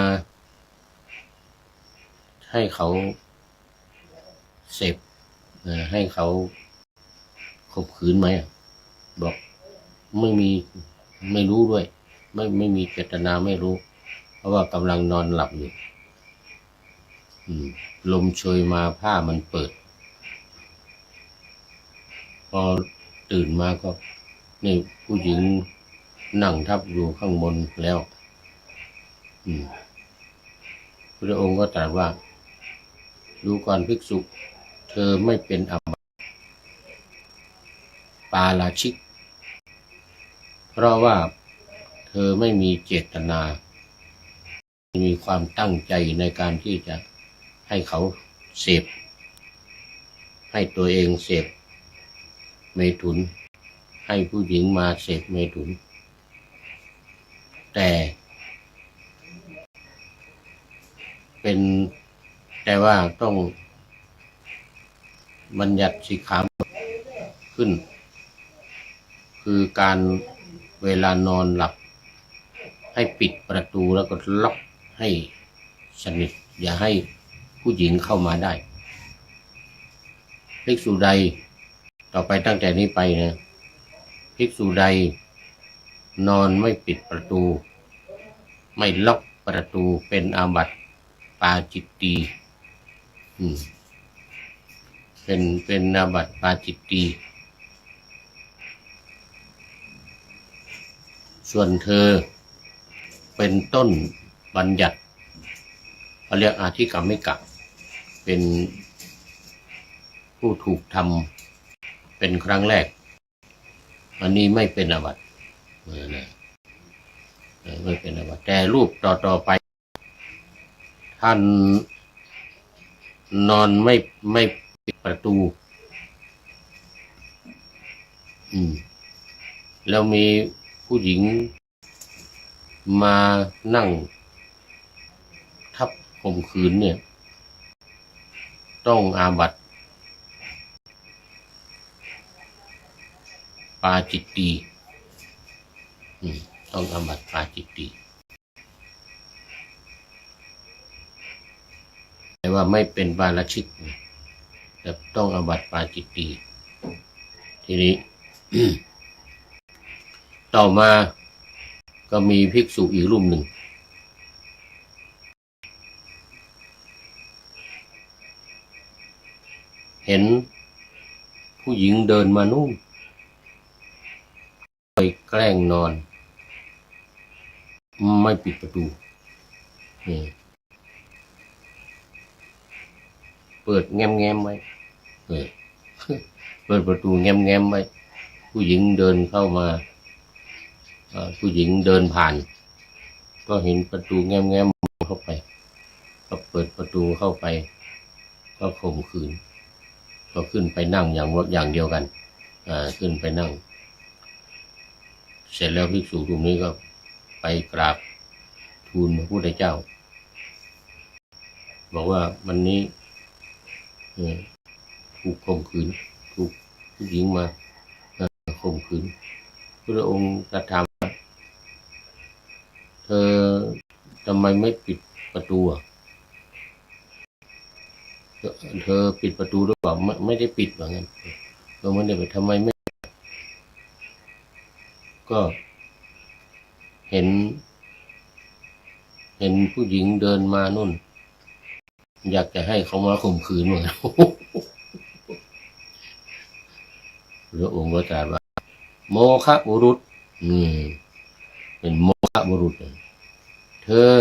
ให้เขาเสพให้เขาข่มขืนไหมบอกไม่มีไม่รู้ด้วยไม่มีเจตนาไม่รู้เพราะว่ากำลังนอนหลับอยู่ลมโชยมาผ้ามันเปิดพอตื่นมาก็นี่ผู้หญิงนั่งทับอยู่ข้างบนแล้วพระองค์ก็ตรัสว่าดูก่อนภิกษุเธอไม่เป็นอาบัติปาราชิกเพราะว่าเธอไม่มีเจตนามีความตั้งใจในการที่จะให้เขาเสพให้ตัวเองเสพเมถุนให้ผู้หญิงมาเสพเมถุนแต่ว่าต้องบัญญัติสิกขาบทขึ้นคือการเวลานอนหลับให้ปิดประตูแล้วก็ล็อกให้สนิทอย่าให้ผู้หญิงเข้ามาได้ภิกษุใดต่อไปตั้งแต่นี้ไปนะภิกษุใดนอนไม่ปิดประตูไม่ล็อกประตูเป็นอาบัติปาจิตตีเป็นอาบัติปาจิตตีส่วนเธอเป็นต้นบัญญัติเขาเรียกอาทิกรรมิกะเป็นผู้ถูกทำเป็นครั้งแรกอันนี้ไม่เป็นอาบัติไม่เป็นอาบัติแต่รูปต่อไปท่านนอนไม่ปิดประตูแล้วมีผู้หญิงมานั่งทับข่มขืนเนี่ยต้องอาบัติปาจิตตีต้องอาบัติปาจิตตีแต่ว่าไม่เป็นปาราชิกแต่ต้องอาบัติปาจิตตีทีนี้ ต่อมาก็มีภิกษุอีกรูปหนึ่งเห็นผู้หญิงเดินมานู่นไปแกล้งนอนไม่ปิดประตูเปิดแง้มไว้เปิดประตูแง้มไว้ผู้หญิงเดินเข้ามาผู้หญิงเดินผ่านก็เห็นประตูแง้มเข้าไปก็เปิดประตูเข้าไปก็ข่มขืนก็ขึ้นไปนั่งอย่างเดียวกันขึ้นไปนั่งเสร็จแล้วภิกษุรูปนี้ก็ไปกราบทูลพระพุทธเจ้าบอกว่าวันนี้ถูกข่มขืนถูกผู้หญิงมาข่มขืนพระองค์ตรัสถามเธอทำไมไม่ปิดประตูเธอปิดประตูหรือเปล่าไม่ได้ปิดว่างั้นเราไม่ได้ไปทำไมไม่ก็เห็นผู้หญิงเดินมานู่นอยากจะให้เขามาข่มขืนเหมือนกันพระองค์ก็ตรัสว่าโมฆะบุรุษเป็นโมฆะบุรุษเธอ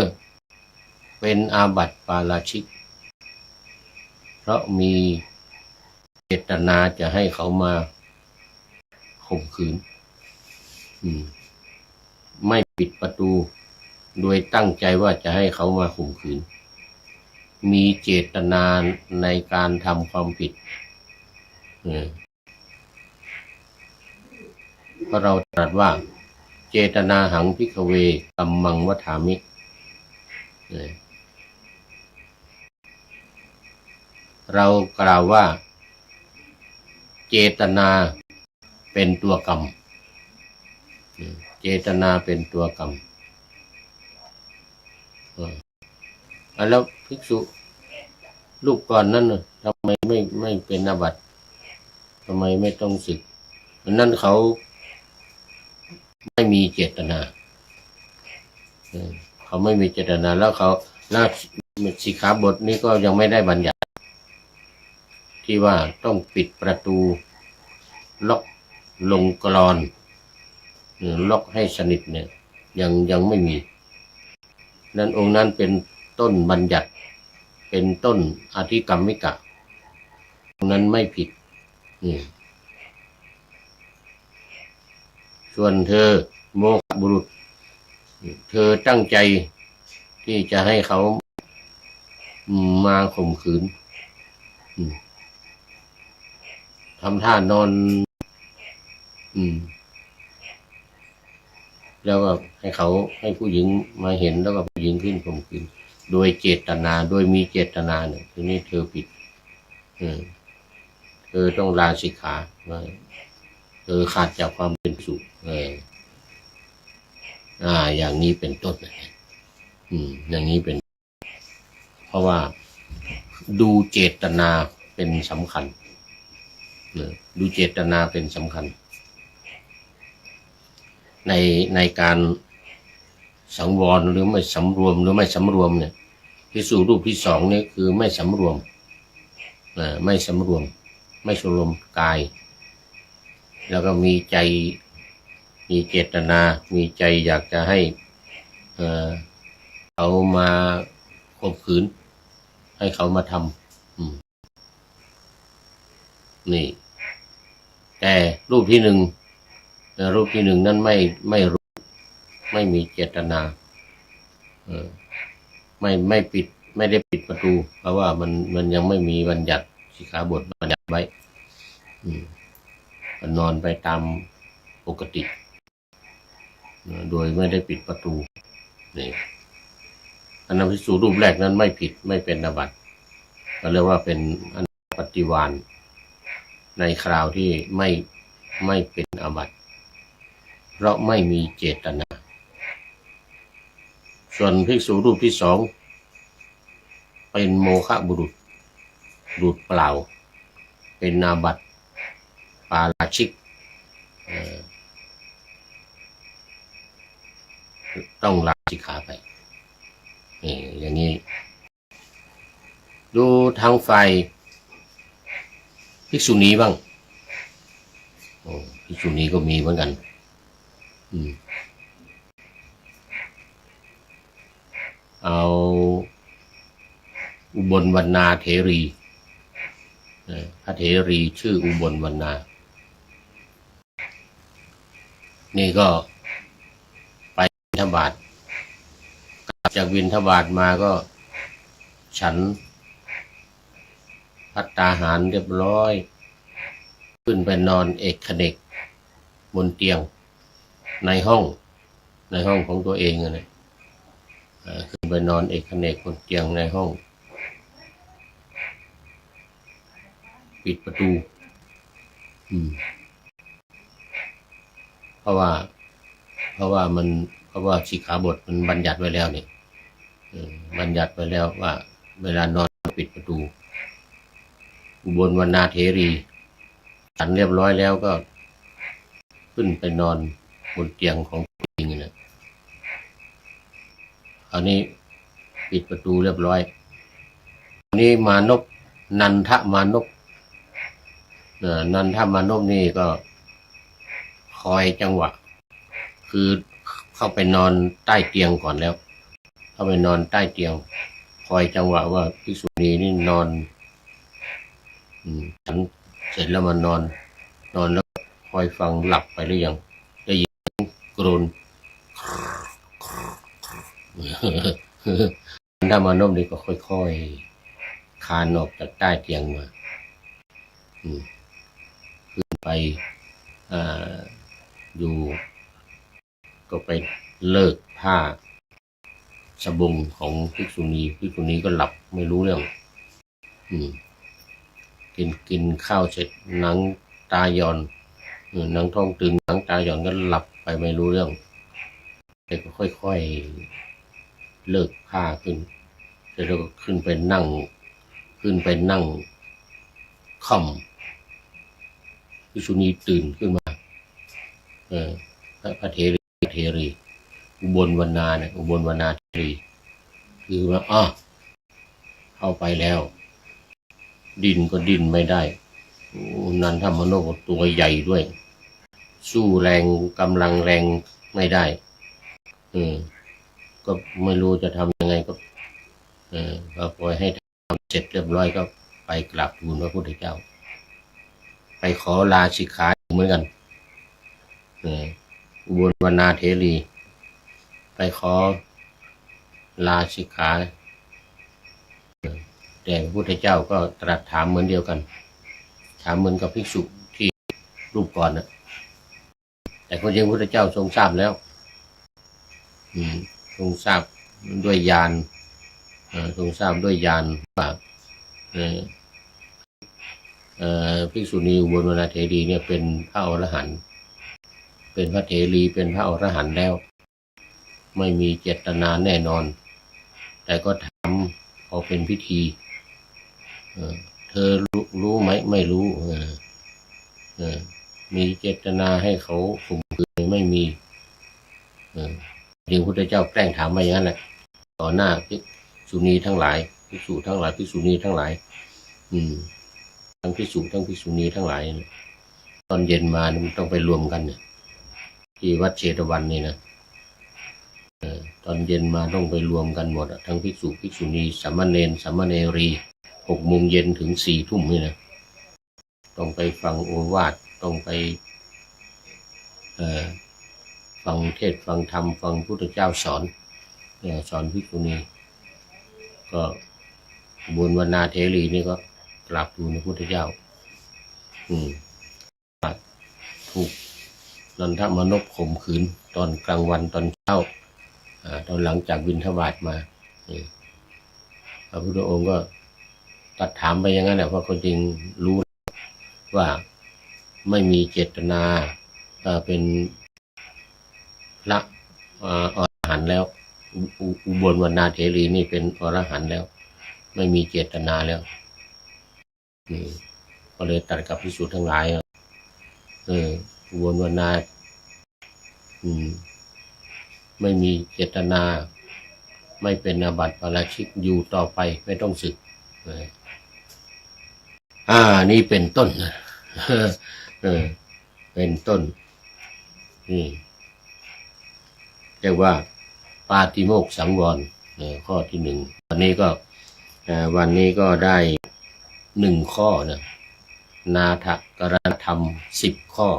เป็นอาบัติปาราชิกเพราะมีเจตนาจะให้เขามาข่มขืนไม่ปิดประตูโดยตั้งใจว่าจะให้เขามาข่มขืนมีเจตนาในการทำความผิดเพราะเราตรัสว่าเจตนาหังภิกขเวกัมมังวัฏฐามิ เรากล่าวว่าเจตนาเป็นตัวกรรมเจตนาเป็นตัวกรรมแล้วภิกษุรูปก่อนนั้นทำไมไม่เป็นอาบัติทำไมไม่ต้องสึกนั่นเขาไม่มีเจตนาเขาไม่มีเจตนาแล้วสิกขาบทนี้ก็ยังไม่ได้บัญญัติที่ว่าต้องปิดประตูล็อกลงกลอนล็อกให้สนิทเนี่ยยังไม่มีนั้นองค์นั้นเป็นต้นบัญญัติเป็นต้นอธิกรรมิกะตรงนั้นไม่ผิดส่วนเธอโมฆะบุรุษเธอตั้งใจที่จะให้เขามาข่มขืนทำท่านอนแล้วก็ให้ผู้หญิงมาเห็นแล้วก็ผู้หญิงขึ้นข่มขืนโดยเจตนาโดยมีเจตนาเนี่ยทีนี้เธอผิดเธอต้องลาสิกขาเธอขาดจากความเป็นสุอย่างนี้เป็นต้นอย่างนี้เป็นเพราะว่าดูเจตนาเป็นสำคัญดูเจตนาเป็นสำคัญในการสังวรหรือไม่สำรวมหรือไม่สำรวมเนี่ยภิกษุรูปที่สองนี่คือไม่สำรวมไม่สำรวมไม่สำรวมกายแล้วก็มีใจมีเจตนามีใจอยากจะให้เขามาข่มขืนให้เขามาทำนี่แต่รูปที่หนึ่งนั้นไม่รู้ไม่มีเจตนาไม่ปิดไม่ได้ปิดประตูเพราะว่ามันยังไม่มีบัญญัติสิกขาบทบัญญัติไว้นอนไปตามปกติโดยไม่ได้ปิดประตูนี่อันนั้นภิกษุรูปแรกนั้นไม่ผิดไม่เป็นอาบัติก็เรียกว่าเป็นอนัปฏิวานในคราวที่ไม่เป็นอาบัติเพราะไม่มีเจตนาส่วนภิกษุรูปที่สองเป็นโมฆะบุรุษดูดเปล่าเป็นอาบัติปาราชิกต้องลาสิกขาไปอย่างนี้ดูทางฝ่ายภิกษุณีบ้างภิกษุณีก็มีเหมือนกันเอาอุบลวรรณาเถรีพระเถรีชื่ออุบลวรรณานี่ก็ไปบิณฑบาตกลับจากบิณฑบาตมาก็ฉันภัตตาหารเรียบร้อยขึ้นไปนอนเอกเขนกบนเตียงในห้องของตัวเองนะขึ้นไปนอนเอกเขนกบนเตียงในห้องปิดประตูเพราะว่าสิกขาบทมันบัญญัติไว้แล้วเนี่ยบัญญัติไว้แล้วว่าเวลานอนปิดประตูอุบลวรรณาเถรีฉันเรียบร้อยแล้วก็ขึ้นไปนอนบนเตียงของตัวเองนะคราวนี้ปิดประตูเรียบร้อยนี่มานพนันทมานพนี่ก็คอยจังหวะคือเข้าไปนอนใต้เตียงก่อนแล้วเข้าไปนอนใต้เตียงคอยจังหวะว่าภิกษุณีนี่นอนฉันเสร็จแล้วมานอนแล้วคอยฟังหลับไปหรือยังได้ยินกรนถ้ามานพนี่ก็ค่อยๆคลานออกจากใต้เตียงมาขึ้นไปอยู่ก็ไปเลิกผ้าสบงของภิกษุณีก็หลับไม่รู้เรื่อง กินข้าวเสร็จหนังตาหย่อนหนังท้องตึงหนังตาหย่อนก็หลับไปไม่รู้เรื่องแต่ก็ค่อยๆเลิกผ้าขึ้นเสร็จแล้วก็ขึ้นไปนั่งค่อมภิกษุณีตื่นขึ้นมาพระเทรีอุบลวรรณาเนี่ยอุบลวรรณาเทรีคือว่าเข้าไปแล้วดิ้นก็ดิ้นไม่ได้นันทมโนตัวใหญ่ด้วยสู้แรงกำลังแรงไม่ได้ก็ไม่รู้จะทำยังไงก็ปล่อยให้ทำเสร็จเรียบร้อยก็ไปกราบทูลพระพุทธเจ้าไปขอลาสิกขาเหมือนกันอุบลวรรณาเถรีไปขอลาสิกขาแต่พระพุทธเจ้าก็ตรัสถามเหมือนเดียวกันถามเหมือนกับภิกษุที่รูปก่อนนะแต่คนจริงพระพุทธเจ้าทรงทราบแล้วทรงทราบด้วยญาณทรงทราบด้วยญาณว่าภิกษุณีอุบลวรรณเถรีเนี่ยเป็นพระอรหันต์เป็นพระเถรีเป็นพระอรหันต์แล้วไม่มีเจตนาแน่นอนแต่ก็ทำเอาเป็นพิธีเธอรู้ไหมไม่รู้มีเจตนาให้เขาข่มขืนไม่มีจริงพระพุทธเจ้าแกล้งถามมาอย่างนั้นแหละต่อหน้าภิกษุณีทั้งหลายภิกษุทั้งหลายภิกษุณีทั้งหลายทั้งภิกษุทั้งภิกษุณีทั้งหลายตอนเย็นมามันต้องไปรวมกันเนี่ยที่วัดเชตวันนี่นะตอนเย็นมาต้องไปรวมกันหมดทั้งภิกษุภิกษุณีสามเณรสามเณรี6 โมงเย็นถึง4 ทุ่มนี่นะต้องไปฟังโอวาทต้องไปฟังเทศฟังธรรมฟังพุทธเจ้าสอนภิกษุณีก็บุญวรรณาเถรีนี่ก็กราบทูลพระพุทธเจ้าถูกนันทมนพข่มขืนตอนกลางวันตอนเช้าตอนหลังจากบิณฑบาตมาพระพุทธองค์ก็ตัดถามไปอย่างนั้นแหละเพราะคนจริงรู้ว่าไม่มีเจตนาเป็นพระอรหันต์แล้วอุบลวรรณาเถรีนี่เป็นอรหันต์แล้วไม่มีเจตนาแล้วก็เลยตัดกับภิกษุทั้งหลายอุบลวรรณาไม่มีเจตนาไม่เป็นอาบัติปาราชิกอยู่ต่อไปไม่ต้องสึกนี่เป็นต้นเป็นต้นนี่เรียกว่าปาติโมกข์สังวรข้อที่1วันนี้ก็ได้1 ข้อนะนาถกรณธรรม10 ข้อ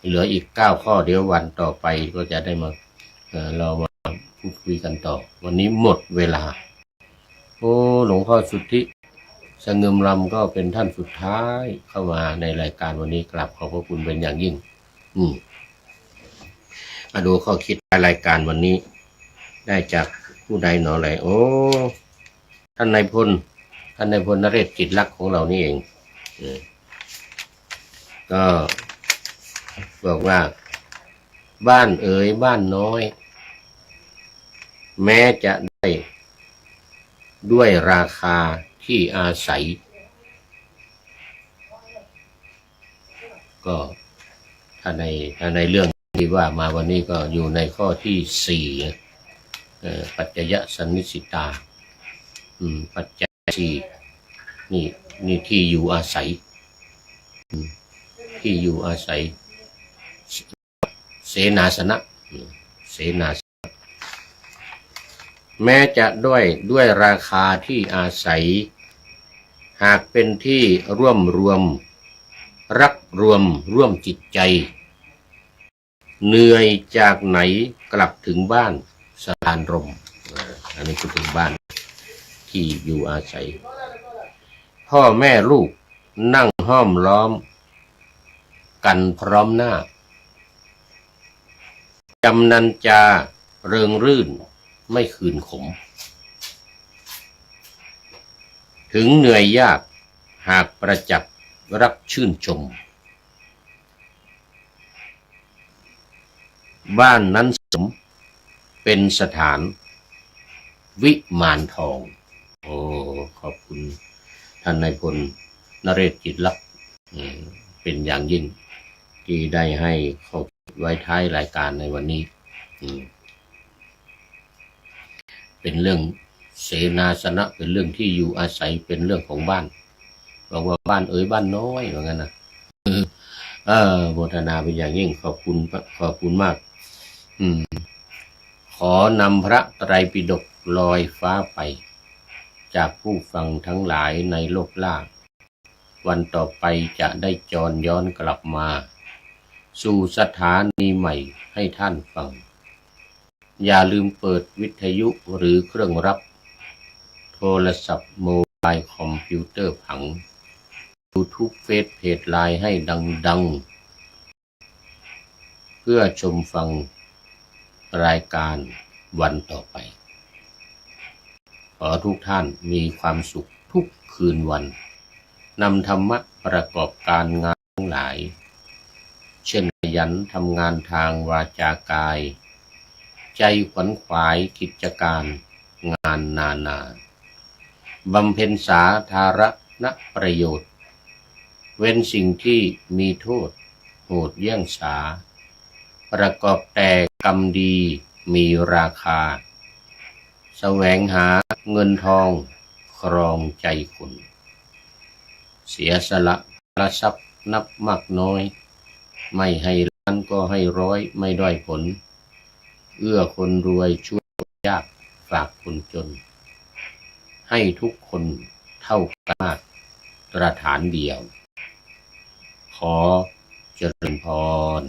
เหลืออีก9 ข้อเดี๋ยววันต่อไปก็จะได้มาเรามาพูดคุยกันต่อวันนี้หมดเวลาหลวงพ่อสุทธิสงึมรำก็เป็นท่านสุดท้ายเข้ามาในรายการวันนี้กราบขอบพระคุณเป็นอย่างยิ่งมาดูข้อคิดรายการวันนี้ได้จากผู้ใดหนอไหลท่านนายพลนเรศจิตรักของเรานี่เองก็บอกว่าบ้านเอ๋ยบ้านน้อยแม้จะได้ด้วยราคาที่อาศัยก็ถ้าในเรื่องที่ว่ามาวันนี้ก็อยู่ในข้อที่4ปัจจยสันนิสิตาปัจจัย4นี่ที่อยู่อาศัยที่อยู่อาศัยเสนาสนะแม้จะด้วยราคาที่อาศัยหากเป็นที่ร่วมจิตใจเหนื่อยจากไหนกลับถึงบ้านสถานรมอันนี้คือถึงบ้านที่อยู่อาศัยพ่อแม่ลูกนั่งห้อมล้อมกันพร้อมหน้าจำนันจาเริงรื่นไม่คืนขมถึงเหนื่อยยาก หากประจักษ์รักชื่นชมบ้านนั้นสมเป็นสถานวิมานทองโอ้ขอบคุณท่านนายพลนเรศจิตลักษณ์เป็นอย่างยิ่งที่ได้ให้เขาไว้ท้ายรายการในวันนี้เป็นเรื่องเสนาสนะเป็นเรื่องที่อยู่อาศัยเป็นเรื่องของบ้านบอกว่าบ้านบ้านน้อยอย่างนั้นนะโมทนาเป็นอย่างยิ่งขอบคุณมากขอนำพระไตรปิฎกลอยฟ้าไปจากผู้ฟังทั้งหลายในโลกล่าวันต่อไปจะได้จรย้อนกลับมาสู่สถานีใหม่ให้ท่านฟังอย่าลืมเปิดวิทยุหรือเครื่องรับโทรศัพท์โมบายคอมพิวเตอร์ผังYouTubeเฟซเพจไลน์ให้ดังๆเพื่อชมฟังรายการวันต่อไปขอทุกท่านมีความสุขทุกคืนวันนำธรรมะประกอบการงานทั้งหลายเช่นขยันทำงานทางวาจากายใจขวนขวายกิจการงานนาบำเพ็ญสาธารณประโยชน์เว้นสิ่งที่มีโทษโหดเยี่ยงสาประกอบแต่กรรมดีมีราคาแสวงหาเงินทองครองใจคนเสียสละละทรัพย์นับมากน้อยไม่ให้ล้านก็ให้ร้อยไม่ด้อยผลเอื้อคนรวยช่วยยากฝากคนจนให้ทุกคนเท่ากันมาตรฐานเดียวขอเจริญพร